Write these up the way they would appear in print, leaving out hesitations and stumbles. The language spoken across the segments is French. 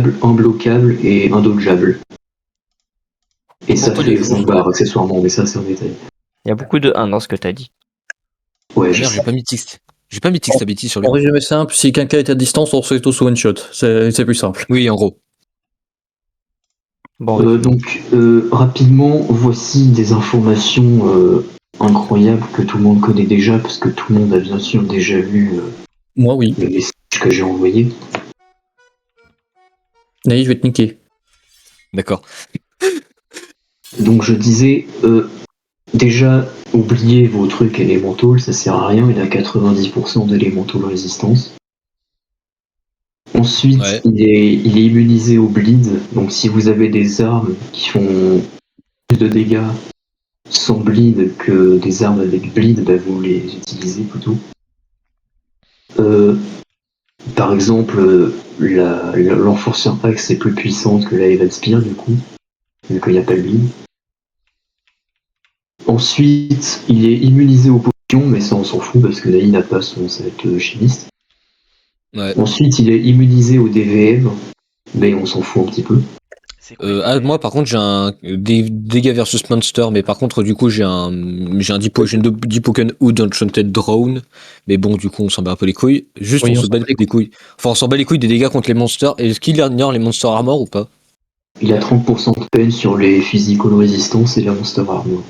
bloquable, imbloquable et indodgeable. Et ça Pourquoi fait les 5 barres accessoirement, mais ça c'est un détail. Il y a beaucoup de 1 dans ce que t'as dit. Ouais, Ah je merde, sais. j'ai pas mis Tix. J'ai pas mis Tix Ability sur lui. En résumé simple, si quelqu'un est à distance, on se fait tous one shot. C'est plus simple. Oui, en gros. Bon, résumé. Donc, rapidement, voici des informations incroyables que tout le monde connaît déjà, parce que tout le monde a bien sûr déjà vu Moi, oui. les messages que j'ai envoyés. Naïf, je vais te niquer. D'accord. Donc, je disais, déjà, oubliez vos trucs élémentaux, ça sert à rien, il a 90% d'élémentaux résistance. Ensuite, Ouais. il est immunisé au bleed, donc si vous avez des armes qui font plus de dégâts sans bleed que des armes avec bleed, bah vous les utilisez plutôt. Par exemple, l'Enforcer Axe est plus puissante que la Evan Spear du coup, vu qu'il n'y a pas de bleed. Ensuite, il est immunisé aux potions, mais ça on s'en fout parce que là il n'a pas son set chimiste. Ouais. Ensuite, il est immunisé au DVM, mais on s'en fout un petit peu. Moi par contre j'ai un dégâts versus monster, mais par contre du coup j'ai une Deepoken Hood Enchanted Drone, mais bon du coup on s'en bat un peu les couilles. Juste Oui, on on se bat s'en bat les les couilles. Enfin on s'en bat les couilles des dégâts contre les monsters. Est-ce qu'il ignore les monster armor ou pas? Il a 30% de peine sur les physical résistance et la monster armor.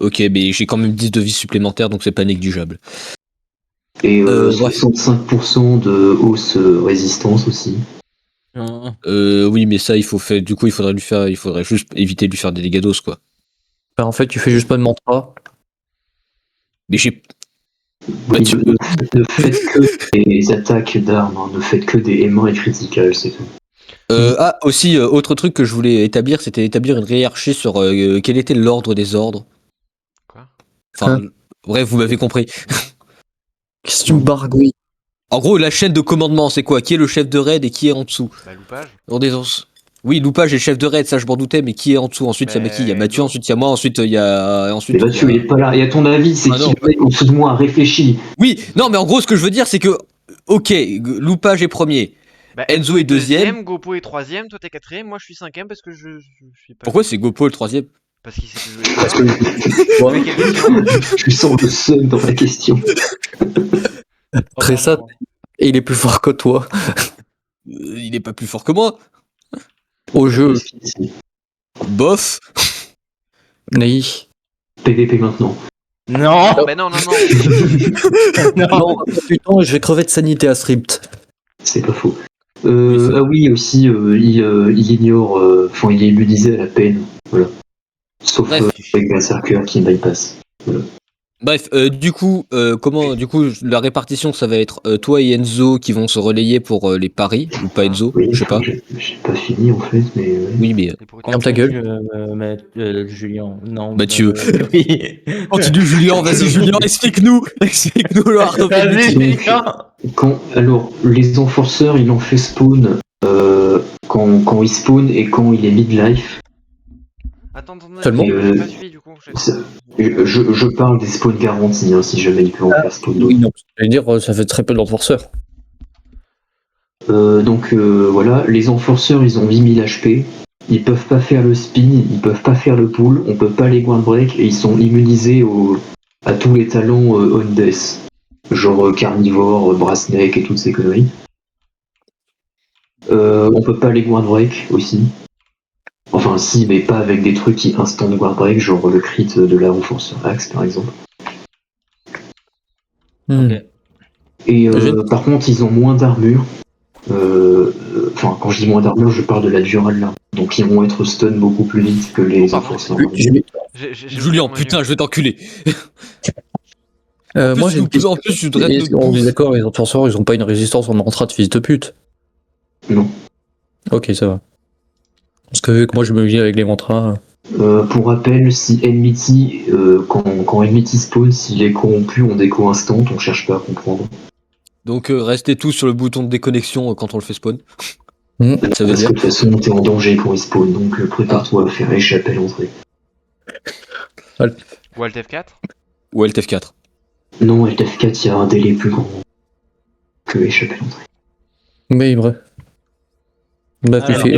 Ok, mais j'ai quand même 10 de vie supplémentaires donc c'est pas négligeable. Et Bref. 65% de hausse résistance aussi. Oui mais ça il faudrait juste éviter de lui faire des dégâts d'os quoi. Enfin, en fait, tu fais juste pas de mantra. Mais j'ai Oui, ne faites que des attaques d'armes, hein, ne faites que des M1 et critical, c'est tout. Aussi autre truc que je voulais établir, c'était établir une hiérarchie sur quel était l'ordre des ordres. Quoi? Enfin, bref, vous m'avez compris. Qu'est-ce que tu me bargouilles? En gros, la chaîne de commandement, c'est quoi? Qui est le chef de raid et qui est en dessous? Bah, loupage. Oui, loupage est chef de raid, ça je m'en doutais, mais qui est en dessous? Ensuite, il y a qui? Il y a Mathieu, Enzo. ensuite il y a moi, ensuite il y a. Mais Mathieu, il est pas là. Et à ton avis, c'est Ah qui non, le mec en dessous de moi? Réfléchis. Oui, non, mais en gros, ce que je veux dire, c'est que. Ok, loupage est premier. Bah, Enzo est deuxième. Gopo est troisième, toi t'es quatrième, moi je suis cinquième parce que je suis pas. Pourquoi c'est Gopo le troisième? Parce qu'il sait plus jouer. Parce que Mais quelle question? Je sens le seum dans la question. très ça, et il est plus fort que toi Il est pas plus fort que moi. au jeu. Bof. Naïf. PVP maintenant. Non. Bah non. Non, putain, je vais crever de sanité à Sript. C'est pas faux. Oui, c'est- Ah oui, aussi, il ignore. Enfin, il est immunisé à la peine. Voilà. Sauf Bref. avec Berserker qui bypass. Bref, du coup, la répartition, ça va être toi et Enzo qui vont se relayer pour les paris, ou pas Enzo, Oui, je sais pas. j'ai pas fini en fait, mais. Oui, mais Et pour Ferme ta gueule. Julien, non. Mathieu. Oui. Continue Julien, vas-y Julien, explique-nous la Vas-y, Julien. Alors, les enforceurs, il en fait spawn quand il spawn et quand il est midlife. Attends, Seulement j'ai pas suivi du coup. Je parle des spawns garantis, hein, si jamais il peut en faire spawn d'autres. Oui, non. Je veux dire, ça fait très peu d'enforceurs. Donc voilà, les enforceurs, ils ont 8000 HP. Ils peuvent pas faire le spin, ils peuvent pas faire le pull, on peut pas les ground break et ils sont immunisés à tous les talents on death. Genre carnivore, brassneck et toutes ces conneries. On peut pas les ground break aussi. Enfin si, mais pas avec des trucs qui instant guard break, genre le crit de la Enforcer Axe par exemple. Hmm. Ok. Et par contre, ils ont moins d'armure. Enfin, quand je dis moins d'armure, je parle de la durée de l'armure. Donc ils vont être stun beaucoup plus vite que les pardon, enforceurs. Julien, putain, je vais t'enculer. Moi, j'ai une question. En plus, je voudrais te On est boost. d'accord, les enforceurs, ils ont pas une résistance en mantra de fils de pute. Non. Ok, ça va. Parce que vu que moi, je me vis avec les mantras. Pour rappel, si Enmity, quand Enmity spawn, s'il est corrompu en déco instant, on cherche pas à comprendre. Donc restez tous sur le bouton de déconnexion quand on le fait spawn. Hmm. Ça veut Parce dire que de toute façon, t'es en danger quand il spawn, donc prépare-toi à faire échapper à l'entrée. Ou Alt F4. ou LTF4. Non, LTF4, il y a un délai plus grand que échapper à l'entrée. Mais bref. Bah, tu Alors, fais.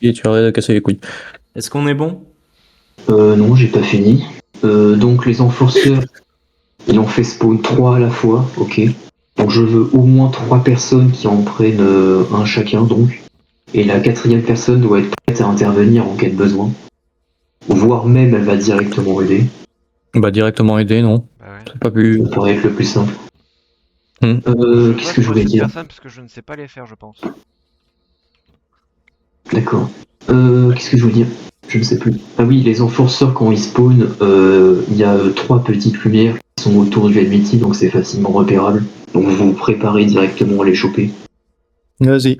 Et tu arrêtes de casser les couilles. est-ce qu'on est bon? Non, j'ai pas fini. Donc les enforceurs, ils ont fait spawn 3 à la fois, ok. Donc je veux au moins 3 personnes qui en prennent un chacun, donc. Et la 4e personne doit être prête à intervenir en cas de besoin. Voire même elle va directement aider. Bah, directement aider, non. Bah ouais. C'est pas plus. Ça paraît être le plus simple. Je Qu'est-ce vote que je pour voulais cette dire? personne parce que je ne sais pas les faire, je pense. D'accord. Qu'est-ce que je voulais dire? Je ne sais plus. Ah oui, les enforceurs, quand ils spawnent, il y a 3 petites lumières qui sont autour du NBT, donc c'est facilement repérable. Donc vous vous préparez directement à les choper. Vas-y.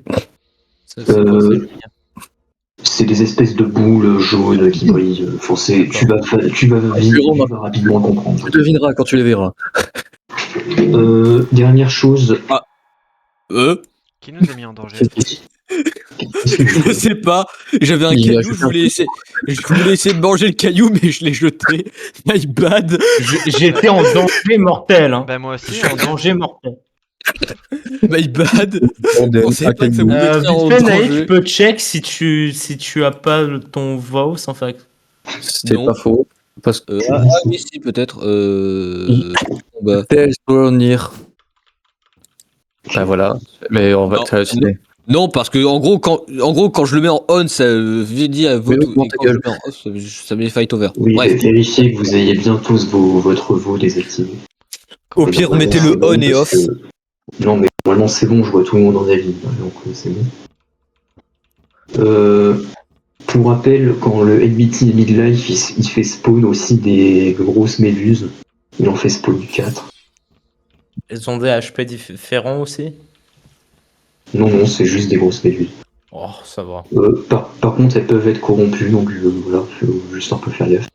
Ça, c'est quoi, Euh, ces lumières? C'est des espèces de boules jaunes qui brillent. Enfin, tu vas Jérôme, rapidement comprendre. Tu devineras quand tu les verras. Dernière chose. Qui nous a mis en danger? Qu'est-ce que je Je sais pas, j'avais un Il a caillou, jeté je voulais essayer de manger le caillou, mais je l'ai jeté. My bad. J'étais en danger mortel. Hein. Bah moi aussi. Je suis en danger mortel. My bad. Je pensais pas que ça vous Vite mettrait en fait, Naïf, danger. tu peux check si tu as pas ton voice en fait. C'est Non. pas faux. Parce que. Oui, si, peut-être. Bah, Tales were near. Bah voilà. Mais on va. Non, non, parce que en gros, quand je le mets en on, ça dit à Mais votre. ouvre Et ta quand je gueule. le mets en off, ça met fight over. Oui, Bref. vérifiez que vous ayez bien tous votre vo désactivé. Au pire, Normalement, mettez le c'est bon, on et parce off. Non, mais normalement c'est bon, je vois tout le monde en avis, donc c'est bon. Pour rappel, quand le NBT est mid-life, il fait spawn aussi des grosses méduses. Il en fait spawn 4. Elles ont des HP différents aussi. Non, c'est juste des grosses méduses. Oh, ça va. Par contre, elles peuvent être corrompues, donc voilà, faut juste un peu faire gaffe.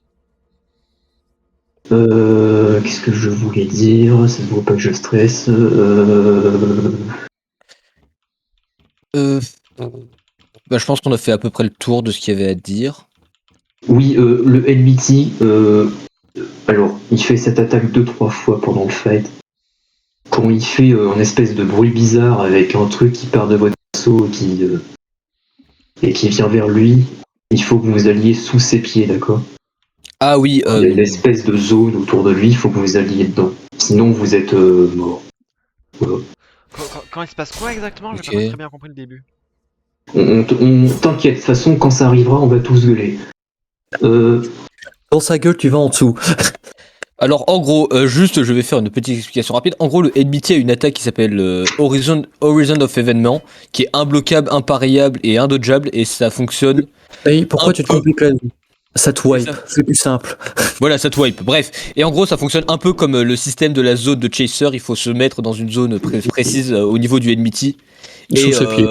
Qu'est-ce que je voulais dire? Ça ne vaut pas que je stresse. Bah, je pense qu'on a fait à peu près le tour de ce qu'il y avait à dire. Oui, le NBT, alors, il fait cette attaque 2-3 fois pendant le fight. Quand il fait un espèce de bruit bizarre avec un truc qui part de votre perso et qui vient vers lui, il faut que vous alliez sous ses pieds, d'accord? Ah oui, Il y a une espèce de zone autour de lui, il faut que vous alliez dedans. Sinon, vous êtes mort. Voilà. Quand il se passe quoi exactement? Ok. J'ai pas très bien compris le début. On t'inquiète, de toute façon, quand ça arrivera, on va tous gueuler. Dans sa gueule, tu vas en dessous. Alors en gros, juste je vais faire une petite explication rapide. En gros, le NBT a une attaque qui s'appelle Horizon of Evénement, qui est imbloquable, impareillable et indodgeable, et ça fonctionne. Hey, pourquoi Un tu te peu. compliques la vie? Ça te wipe, ça. c'est plus simple. Voilà, ça te wipe. Bref, et en gros, ça fonctionne un peu comme le système de la zone de Chaser. Il faut se mettre dans une zone précise au niveau du NBT Sous ses pieds.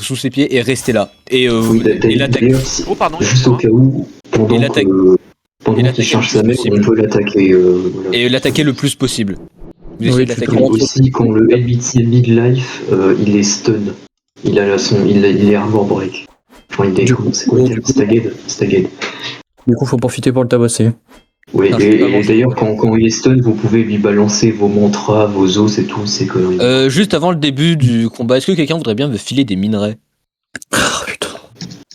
sous ses pieds et rester là. Et l'attaque. D'ailleurs, Oh pardon, juste au excusez-moi. cas où, pendant l'attaque- qu'il cherche sa mec, possible. on peut l'attaquer. Voilà. Et l'attaquer le plus possible. Vous Oui, essayez de tu l'attaquer Et le plus aussi, quand le NBT est mid-life, il est stun. Il est armor break. Enfin, il est. Du C'est quoi le terme? Staged. Du coup, faut profiter pour le tabasser. Oui, Non, je peux pas et manger d'ailleurs, de quand il est stun, vous pouvez lui balancer vos mantras, vos os et tout, ces conneries. Juste avant le début du combat, est-ce que quelqu'un voudrait bien me filer des minerais? Ah putain.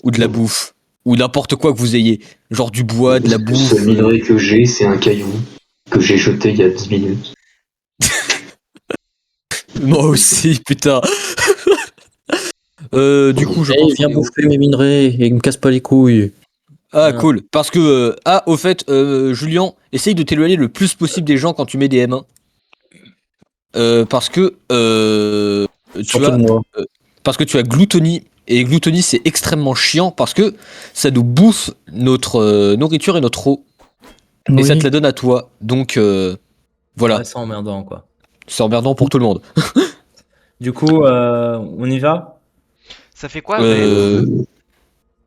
Ou de la bouffe? Ou n'importe quoi que vous ayez? Genre du bois, de la Le bouffe. seul minerai que j'ai, c'est un caillou que j'ai jeté il y a 10 minutes. Moi aussi, putain. Du coup, je Hey, pense viens qu'on est au- bouffer mes minerais et me casse pas les couilles. Ah, cool. Parce que, au fait, Julien, essaye de t'éloigner le plus possible des gens quand tu mets des M1. Parce que, Surtout de moi. parce que tu as gloutonie. Et gloutonie, c'est extrêmement chiant parce que ça nous bouffe notre nourriture et notre eau. Et ça te la donne à toi. Donc, voilà. Ouais, c'est emmerdant quoi. C'est emmerdant pour tout le monde. Du coup, on y va? Ça fait quoi, V.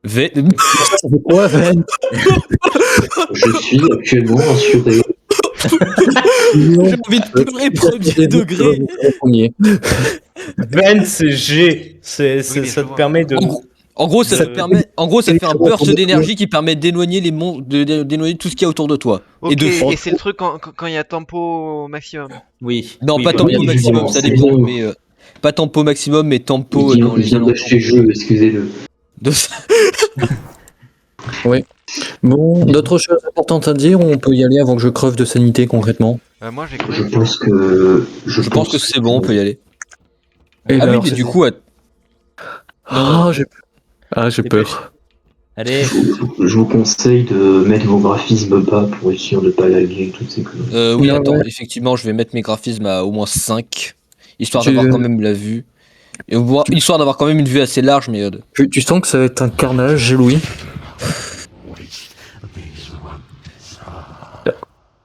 Ça fait quoi, Ven? Je suis actuellement rassuré. J'ai envie de pleurer premier degré. Ben, c'est G. mais Ça je te vois. permet de. En gros, ça te permet. En gros, ça te fait un burst de- d'énergie qui permet d'éloigner d'éloigner tout ce qu'il y a autour de toi. Ok, Et de. et c'est le truc quand il y a tempo au maximum. Oui. Non, Oui, pas bah, tant oui, au oui, maximum, justement, ça c'est dépend. bon. pas tempo maximum, mais tempo Il dans les vient alentours d'acheter le jeu, excusez-le. de... Bon, d'autres choses importantes à dire ou on peut y aller avant que je creve de sanité concrètement? Moi j'ai Je cru. pense que. Je pense que c'est bon, on peut y aller. Eh ben Ah oui, alors, mais c'est du bon. coup, J'ai peur. Allez, Je vous conseille de mettre vos graphismes bas pour essayer de ne pas laguer toutes ces conneries. oui, Non, attends, ouais. effectivement, je vais mettre mes graphismes à au moins 5, histoire Tu- d'avoir quand même la vue. Et histoire d'avoir quand même une vue assez large, mais... Tu sens que ça va être un carnage, j'ai Louis.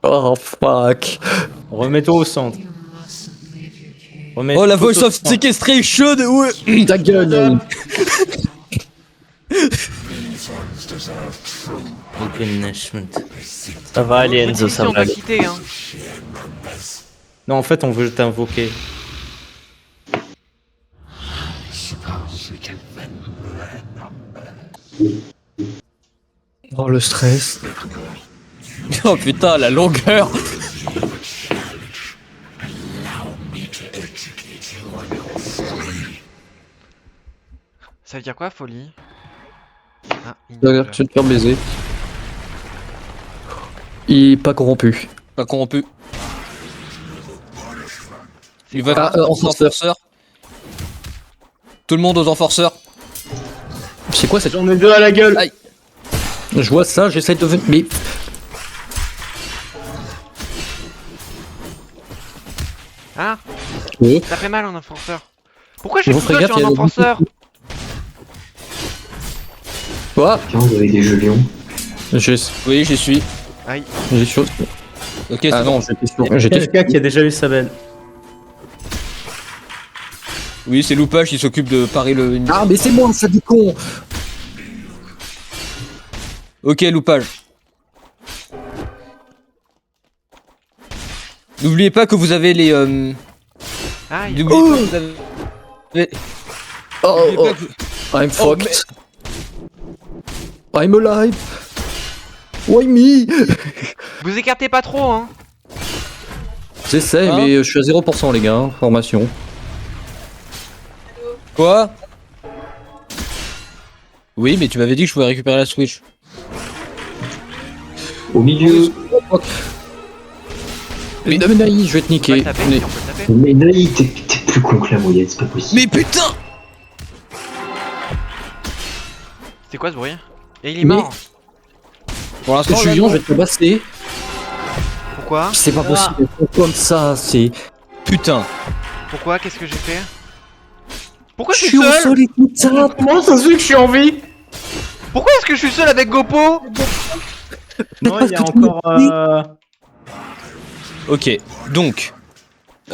Oh fuck. remets-toi au centre. Remets Oh, la tout voice au of centre. sequestration, ouais. Ta gueule. Replenishment. Ça va aller, Enzo, Si ça on va doit aller. quitter, hein. Non, en fait, on veut t'invoquer. Oh le stress. Oh putain, la longueur. Ça veut dire quoi, folie? Ah, Regarde, tu vas te faire baiser. Il est pas corrompu. Pas corrompu. Il va Ah, faire enforceur. enforceur. Tout le monde aux enforceurs. C'est quoi cette... J'en ai deux à la gueule. Aïe. Je vois ça, j'essaie de... Mais... Ah, Oui. ça fait mal en enfonceur. Pourquoi je suis Vous tout seul ferez sur gaffe, un il y a enfonceur? Quoi? Tiens, vous avez des jeux Lyon. Oui, j'y suis. Aïe. J'ai sûr... Ok, c'est Ah bon. non, j'étais Quelqu'un qui a déjà eu sa belle. Oui, c'est Loupage qui s'occupe de parer le... Ah mais c'est moi, ça du con. Ok, Loupage. N'oubliez pas que vous avez les... Aïe. N'oubliez pas que vous avez... Oh, N'oubliez oh, pas que- I'm Oh, fucked. I'm alive. Why me? Vous écartez pas trop, hein. J'essaie, Hein? mais je suis à 0% les gars, formation. Quoi? Oui, mais tu m'avais dit que je pouvais récupérer la Switch. Au milieu. Mais non mais Naï, je vais te On peut niquer. le taper, Mais- si, on peut le taper. Mais Naï, t'es plus con que la moyenne, c'est pas possible. Mais putain! C'est quoi ce bruit? Et il est Mais- mort. Pour l'instant, là, Julien, non. je vais te basser. Pourquoi? C'est pas possible. Comme ça, c'est... Putain. Pourquoi? Qu'est-ce que j'ai fait? Pourquoi Je je suis suis au seul? sol et tout ça. Comment ça se fait que je suis en vie? Pourquoi est-ce que je suis seul avec Gopo? Non, il y a parce que tu encore. Ok, donc...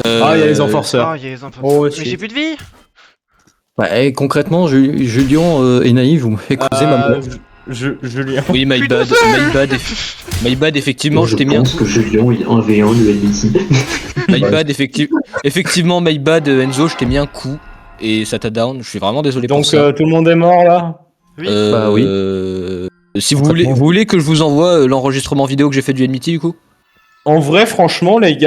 Ah, il y a les enforceurs. Oh, il y a les enfants. Oh, Mais si. j'ai plus de vie. Ouais, concrètement, Julien et Naïf, vous m'avez causé ma mort. Julien. Oui, my Je suis bad, tout seul. my bad, effectivement, je je t'ai mis un pense coup. que Julien, il 1v1 le LBT. My bad, effectivement, my bad, Enzo, je t'ai mis un coup. Et ça t'a down, je suis vraiment désolé pour Donc ça. tout le monde est mort là? Oui. Bah oui. Si vous voulez que je vous envoie l'enregistrement vidéo que j'ai fait du NMT du coup? En vrai, franchement, les gars.